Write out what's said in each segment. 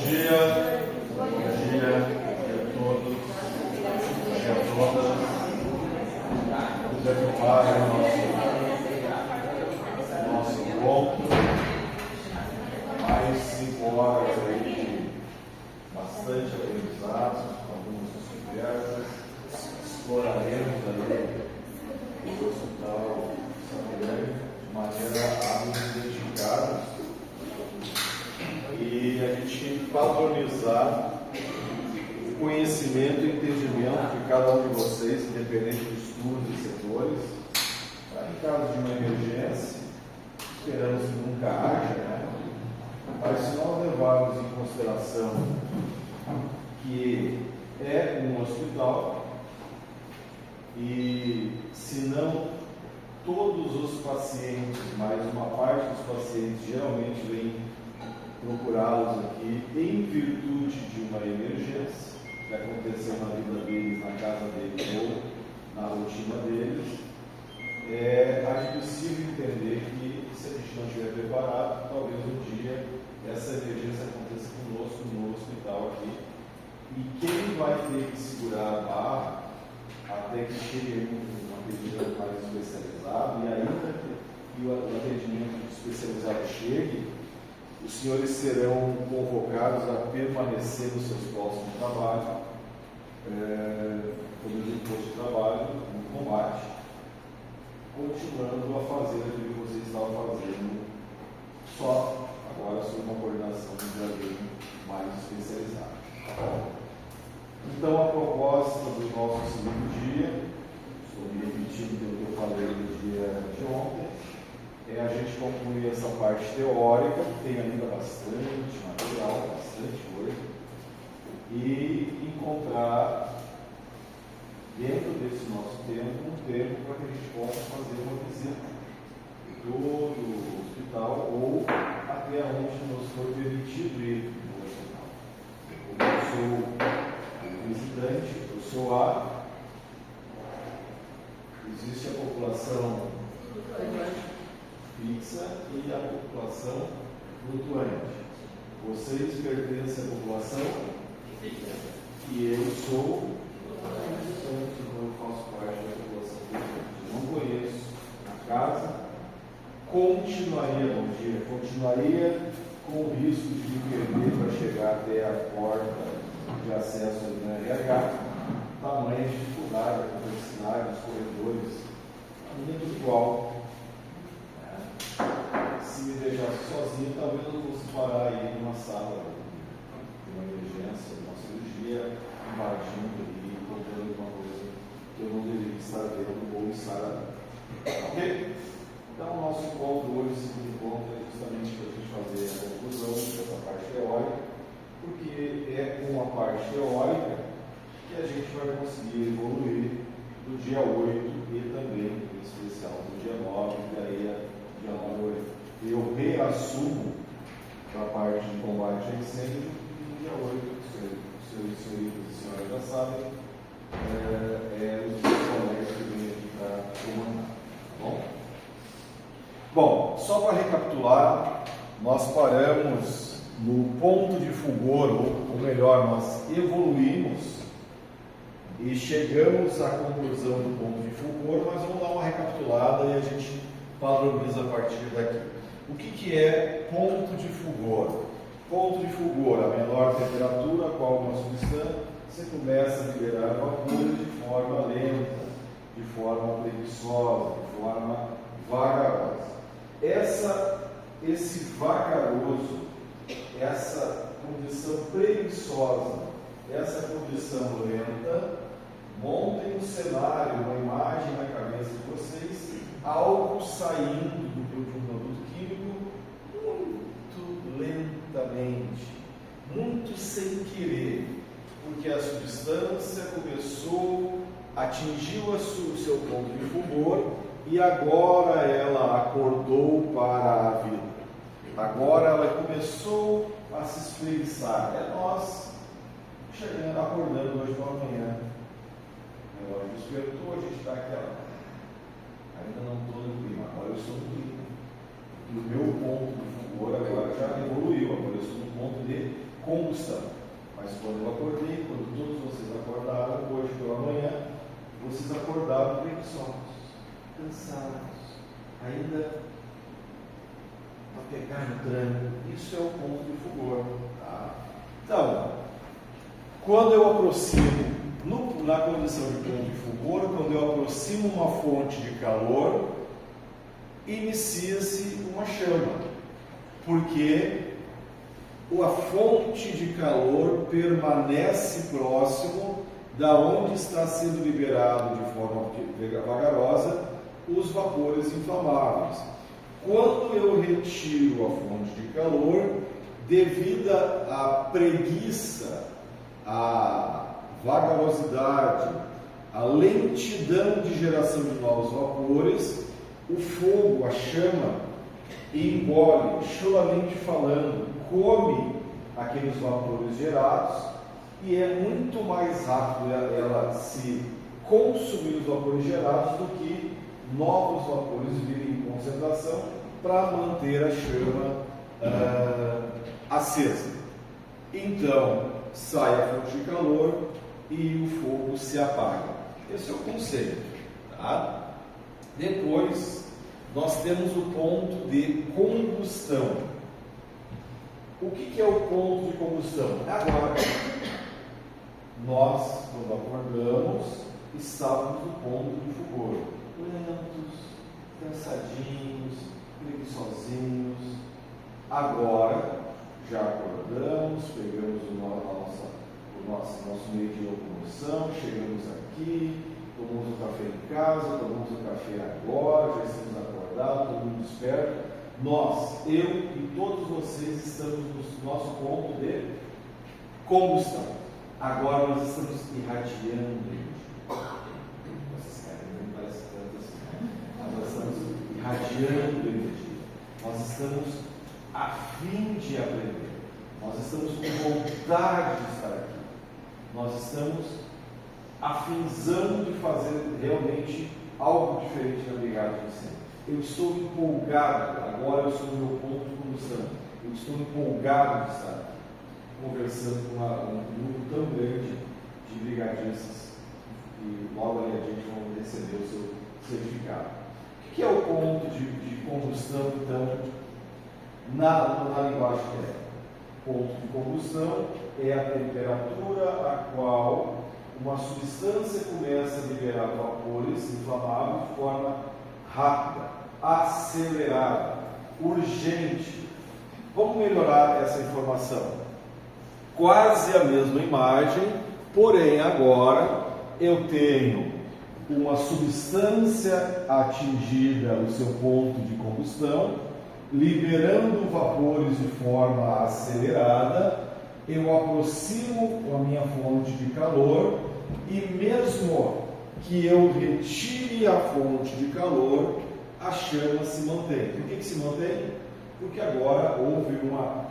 Bom dia a todos e a todas. Vamos retomar o nosso encontro. Mais 5 horas aí de bastante aprendizado, algumas conversas. Exploraremos aí o Hospital São Guilherme de maneira a nos identificarmos e a gente padronizar o conhecimento e entendimento de cada um de vocês, independente dos turnos e setores, para em caso de uma emergência, esperamos que nunca haja, né? Mas se nós levarmos em consideração que é um hospital e se não todos os pacientes, mas uma parte dos pacientes geralmente vem procurá-los aqui em virtude de uma emergência que aconteceu na vida deles, na casa deles ou na rotina deles, é admissível entender que se a gente não estiver preparado, talvez um dia essa emergência aconteça conosco no hospital aqui. E quem vai ter que segurar a barra até que chegue um atendimento mais especializado, e ainda que o atendimento especializado chegue, os senhores serão convocados a permanecer nos seus postos de trabalho, como posto de trabalho, no combate, continuando a fazer aquilo que vocês estavam fazendo, só agora sob uma coordenação de um diagrama mais especializado. Tá bom? Então, a proposta do nosso segundo dia, estou me repetindo pelo que eu falei no dia de ontem, é a gente concluir essa parte teórica, que tem ainda bastante material, bastante coisa, e encontrar, dentro desse nosso tempo, um tempo para que a gente possa fazer uma visita de todo o hospital ou até onde nos foi permitido ir no hospital. Como eu sou o visitante, eu sou existe a população fixa e a população flutuante. Vocês pertencem à população fixa e eu sou flutuante, então eu faço parte da população flutuante. Não conheço a casa, continuaria com o risco de me perder para chegar até a porta de acesso ao RH, tamanha dificuldade, a complexidade dos corredores, a minha é igual. Se me deixasse sozinho, talvez eu fosse parar aí numa sala de uma emergência, de uma cirurgia, invadindo e encontrando uma coisa que eu não deveria estar vendo ou estar ali. Ok? Então, o nosso encontro hoje, o segundo encontro, é justamente para a gente fazer a conclusão dessa parte teórica, porque é com a parte teórica que a gente vai conseguir evoluir do dia 8 e também, em especial, do dia 9, e daí dia 9. Eu reassumo para a parte de combate a incêndio e no dia 8, senhores e senhoras já sabem, os colegas que vêm aqui para comandar. Tá bom? Bom, só para recapitular, nós paramos no ponto de fulgor, ou melhor, nós evoluímos e chegamos à conclusão do ponto de fulgor, mas vamos dar uma recapitulada e a gente padroniza a partir daqui. O que é ponto de fulgor? Ponto de fulgor, a menor temperatura, a qual uma substância começa a liberar vapores de forma lenta, de forma preguiçosa, de forma vagarosa. Esse vagaroso, essa condição preguiçosa, essa condição lenta, montem um cenário, uma imagem na cabeça de vocês, algo saindo de um produto químico muito lentamente, muito sem querer, porque a substância atingiu o seu ponto de fulgor e agora ela acordou para a vida. Agora ela começou a se espreguiçar. É nós acordando hoje pela manhã. O relógio despertou, a gente está aquela. Ainda não estou no clima, agora eu estou no clima. E o meu ponto de fulgor agora já evoluiu, agora eu estou no ponto de combustão. Mas quando eu acordei, quando todos vocês acordaram, hoje pela manhã, vocês acordaram preguiçosos, cansados, ainda para pegar no trânsito. Isso é o ponto de fulgor. Tá? Então, quando eu aproximo, na condição de ponto de fulgor, quando eu aproximo uma fonte de calor, inicia-se uma chama, porque a fonte de calor permanece próximo da onde está sendo liberado de forma vagarosa os vapores inflamáveis. Quando eu retiro a fonte de calor, devido à preguiça, à vagarosidade, à lentidão de geração de novos vapores, o fogo, a chama, engole, chulamente falando, come aqueles vapores gerados e é muito mais rápido ela se consumir os vapores gerados do que novos vapores virem em concentração para manter a chama acesa. Então, sai a fonte de calor e o fogo se apaga. Esse é o conceito. Tá? Depois, nós temos o ponto de combustão. O que é o ponto de combustão? Agora, nós, quando acordamos, estávamos no ponto de fulgor. Lentos, cansadinhos, preguiçosinhos. Agora, já acordamos, pegamos o nosso meio de locomoção, chegamos aqui, tomamos um café em casa, tomamos um café agora, já estamos acordados, todo mundo desperto. Nós, eu e todos vocês estamos no nosso ponto de combustão. Agora nós estamos irradiando energia. Essas caras não parecem tanto assim. Nós estamos irradiando energia. Nós estamos a fim de aprender. Nós estamos com vontade de estar aqui. Nós estamos afinzando de fazer realmente algo diferente na brigada de sempre. Eu estou empolgado, agora eu estou no meu ponto de combustão. Eu estou empolgado de estar aqui, conversando com um grupo tão grande de brigadistas e logo ali a gente vai receber o seu certificado. O que é o ponto de combustão, então, na linguagem técnica? Ponto de combustão é a temperatura a qual uma substância começa a liberar vapores inflamáveis de forma rápida, acelerada, urgente. Vamos melhorar essa informação. Quase a mesma imagem, porém agora eu tenho uma substância atingida no seu ponto de combustão, liberando vapores de forma acelerada. Eu aproximo a minha fonte de calor e mesmo que eu retire a fonte de calor, a chama se mantém. Por que se mantém? Porque agora houve uma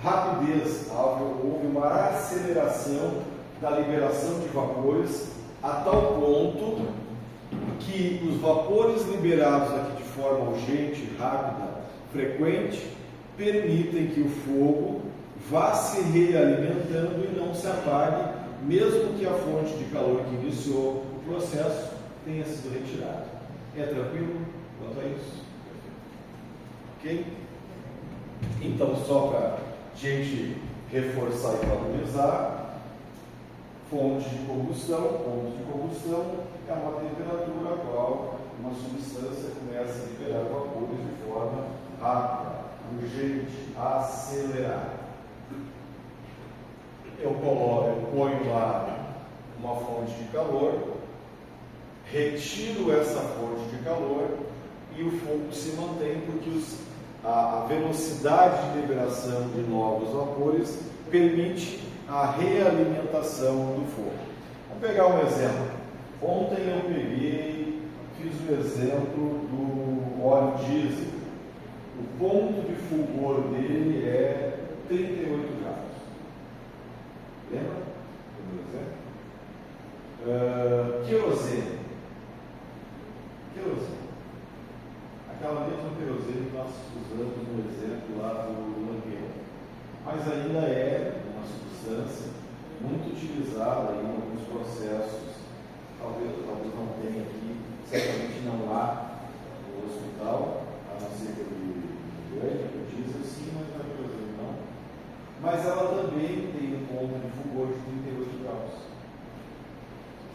rapidez, houve uma aceleração da liberação de vapores a tal ponto que os vapores liberados aqui de forma urgente, rápida, frequente, permitem que o fogo vá se realimentando e não se apague, mesmo que a fonte de calor que iniciou o processo tenha sido retirada. É tranquilo quanto a isso? Ok? Então, só para a gente reforçar e valorizar, fonte de combustão, ponto de combustão é uma temperatura a qual uma substância começa a liberar vapores de forma rápida, urgente, acelerada. Eu ponho lá uma fonte de calor, retiro essa fonte de calor e o fogo se mantém porque a velocidade de liberação de novos vapores permite a realimentação do fogo. Vamos pegar um exemplo. Ontem eu fiz o exemplo do óleo diesel. O ponto de fulgor dele é 38 graus. Lembra? Querosene. Aquela mesma querosene que nós usamos no exemplo lá do Mangueira. Mas ainda é utilizada em alguns processos, talvez não tenha aqui, certamente não há no hospital, a não ser que eu diz assim, mas na Brasil não. Mas ela também tem um ponto de fulgor de 38 graus.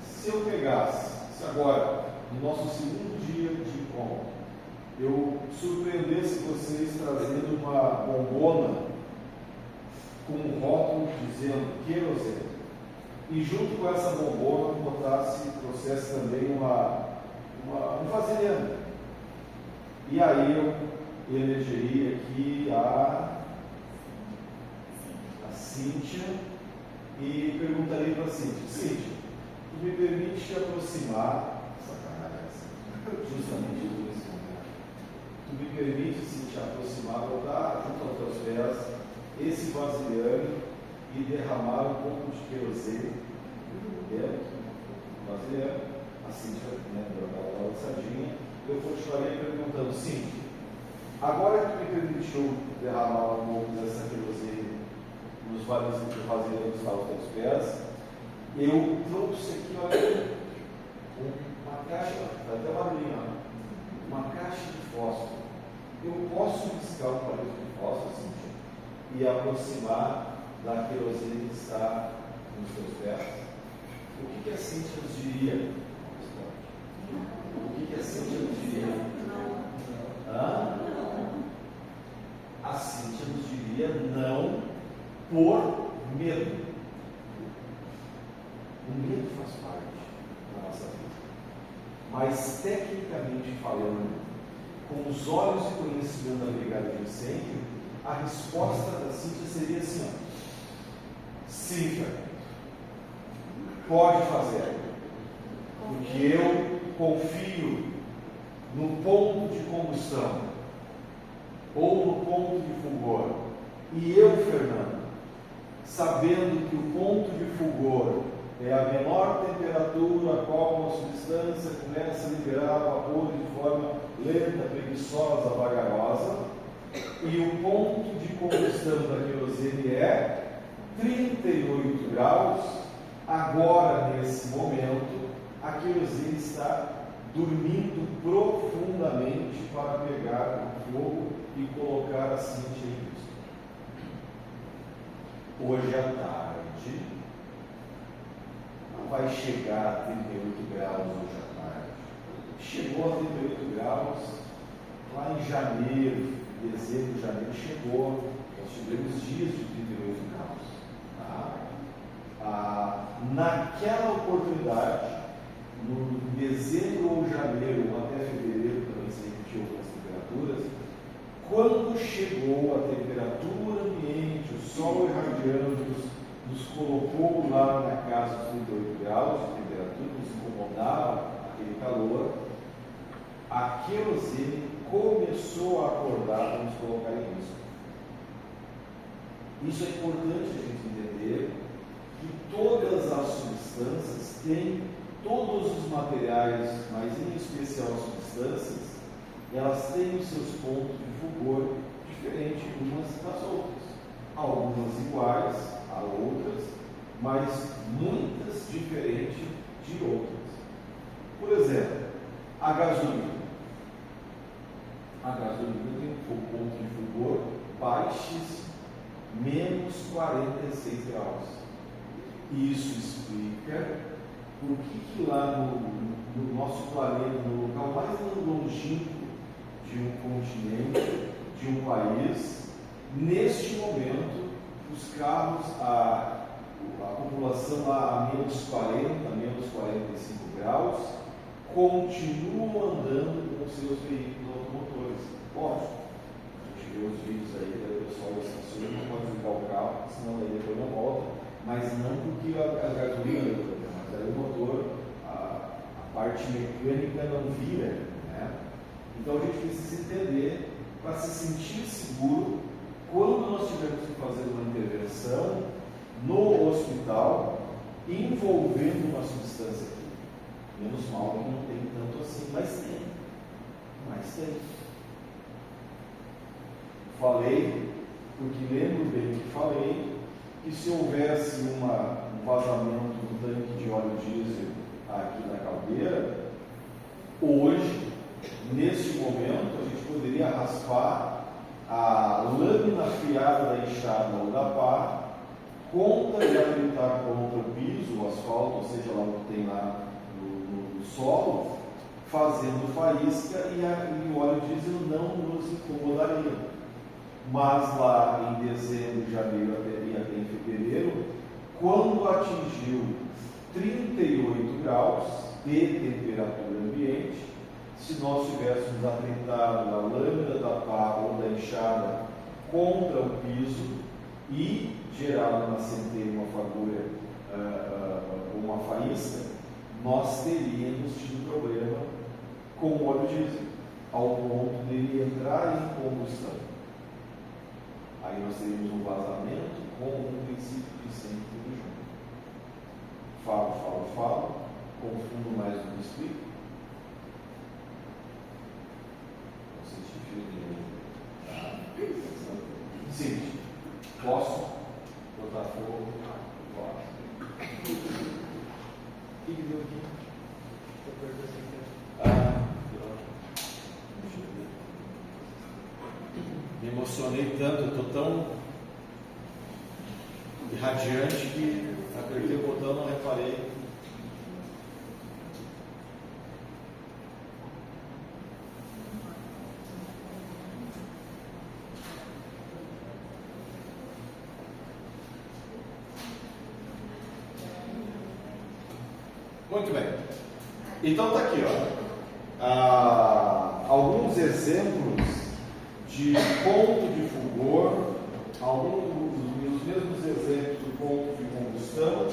Se eu pegasse, se agora, no nosso segundo dia de encontro, eu surpreendesse vocês trazendo uma bombona com um rótulo dizendo querosene, e junto com essa bombona trouxesse também um vasilhame, e aí eu elegeria aqui a Cíntia e perguntaria para a Cíntia, tu me permite te aproximar, sacanagem, justamente isso, tu me permite te aproximar, botar junto aos teus pés esse vasilhame e derramar um pouco de querosene dentro do vasilhame, a Cíntia, da lançadinha, eu continuaria perguntando, Cíntia, agora que me permitiu derramar um pouco dessa querosene nos vasilhames que aos teus pés, eu trouxe aqui, olha, uma caixa, até barulhinho, uma caixa de fósforo. Eu posso riscar um palito de fósforo, Cíntia, e aproximar da querosene que está nos teus pés? O que a Cíntia nos diria? O que a Cíntia nos diria? A Cíntia nos diria não por medo. O medo faz parte da nossa vida. Mas, tecnicamente falando, com os olhos e conhecimento da Brigada de Incêndio, a resposta da Cíntia seria assim: Cíntia, pode fazer, porque eu confio no ponto de combustão ou no ponto de fulgor. E eu, Fernando, sabendo que o ponto de fulgor é a menor temperatura a qual uma substância começa a liberar vapor de forma lenta, preguiçosa, vagarosa, e o ponto de combustão da querosene é 38 graus, agora, nesse momento, a querosene está dormindo profundamente para pegar o fogo e colocar a Cíntia em risco. Hoje à tarde, não vai chegar a 38 graus hoje à tarde. Chegou a 38 graus lá em janeiro, dezembro, janeiro, chegou. Nós tivemos dias de 38 graus. Tá? Naquela oportunidade, no dezembro ou janeiro, ou até fevereiro, também se repetiu algumas temperaturas, quando chegou a temperatura ambiente, o sol irradiando, nos colocou lá na casa dos 38 graus de temperatura, nos incomodava aquele calor, a querosene começou a acordar para nos colocar em risco. Isso é importante a gente entender, que todas as substâncias têm, todos os materiais, mas em especial as substâncias, elas têm os seus pontos de fulgor diferentes umas das outras. Algumas iguais a outras, mas muitas diferentes de outras. Por exemplo, a gasolina. A gasolina tem um ponto de fulgor baixíssimo, menos 46 graus. Isso explica por que lá no nosso planeta, no local mais longínquo de um continente, de um país, neste momento, os carros, a população lá a menos 40, menos 45 graus, continuam andando com seus veículos automotores. Lógico, a gente vê os vídeos aí do pessoal estaciona, não pode ligar o carro, senão daí depois não volta, mas não porque a gasolina, mas aí o motor, a parte mecânica não vira, né? Então a gente precisa entender, para se sentir seguro, quando nós tivermos que fazer uma intervenção no hospital, envolvendo uma substância química. Menos mal que não tem tanto assim, mas tem. Falei, porque lembro bem que falei, que se houvesse uma um vazamento do tanque de óleo diesel aqui na caldeira, hoje, nesse momento, a gente poderia raspar a lâmina afiada da enxada ou da pá e apertar contra o piso, o asfalto, ou seja, lá o que tem lá no solo, fazendo faísca e o óleo diesel não nos incomodaria. Mas lá em dezembro, janeiro e até em fevereiro, quando atingiu 38 graus de temperatura ambiente, se nós tivéssemos apertado a lâmina da pá ou da enxada contra o piso e gerado uma centelha, uma fagulha, uma faísca, nós teríamos tido problema com o óleo diesel, ao ponto dele entrar em combustão. Aí nós teríamos um vazamento com um princípio de sempre tudo junto. Falo, confundo mais do que explico. Não senti fio nenhum. Sim, posso botar fogo? Posso. O que deu aqui? Me emocionei tanto, eu estou tão irradiante que apertei o botão e não reparei. Muito bem. Então está aqui, alguns exemplos de ponto de fulgor, alguns dos mesmos exemplos do ponto de combustão,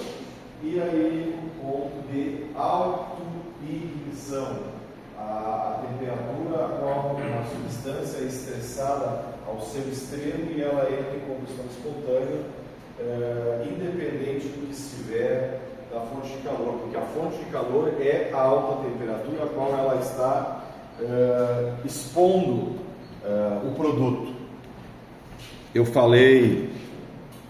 e aí o ponto de autoinibição, a temperatura a qual uma substância é estressada ao seu extremo e ela entra em combustão espontânea, independente do que estiver da fonte de calor, porque a fonte de calor é a alta temperatura a qual ela está expondo o produto. Eu falei